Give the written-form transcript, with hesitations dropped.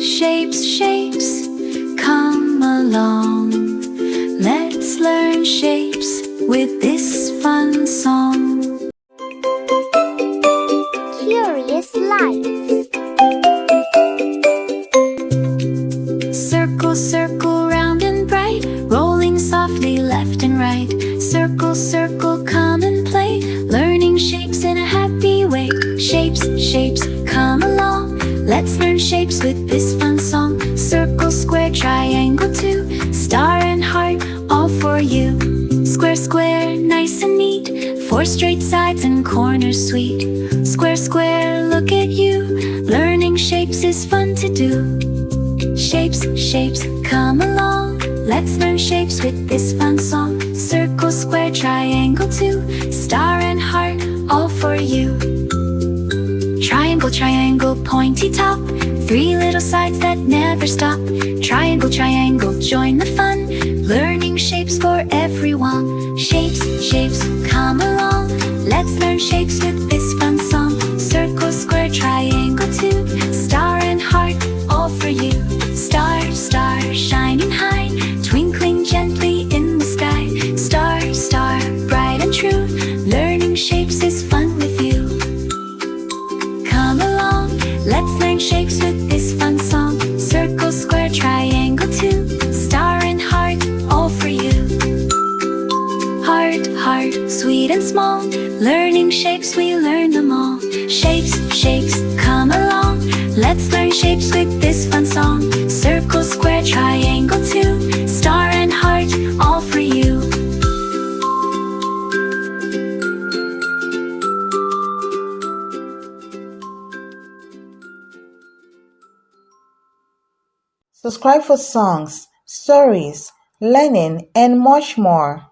shapes, shapes, come along. Let's learn shapes with this fun song. Curious lights. Circle, circle, round and bright, rolling softly left and right. Circle, circle, come and play, learning shapes in a happy way. Shapes, shapes, come along. Let's learn shapes with this fun song. Circle, square, triangle too, star and heart, all for you. Square, square, nice and neat, four straight sides and corners sweet. Square, square, look at you, learning shapes is fun to do. Shapes, shapes, come along. Let's learn shapes with this fun song. Circle, square, triangle too, star and heart, all for you. Triangle, triangle, pointy top, three little sides that never stop. Triangle, triangle, join the fun, learning shapes for everyone. Shapes, shapes, come along. Let's learn shapes with this fun song. Circle, square, triangle too, star and heart, all for you. Star, star, shining high, twinkling gently in the sky. Star, star, bright and true, learning shapes is fun with you. Come along, let's learn shapes with this fun song. Circle, square, triangle too, star and heart, all for you. Heart, heart, sweet and small, learning shapes, we learn them all. Shapes, shapes, come along. Let's learn shapes with this fun song. Circle, square, triangle too, star and heart, all for you. Subscribe for songs, stories, learning, and much more.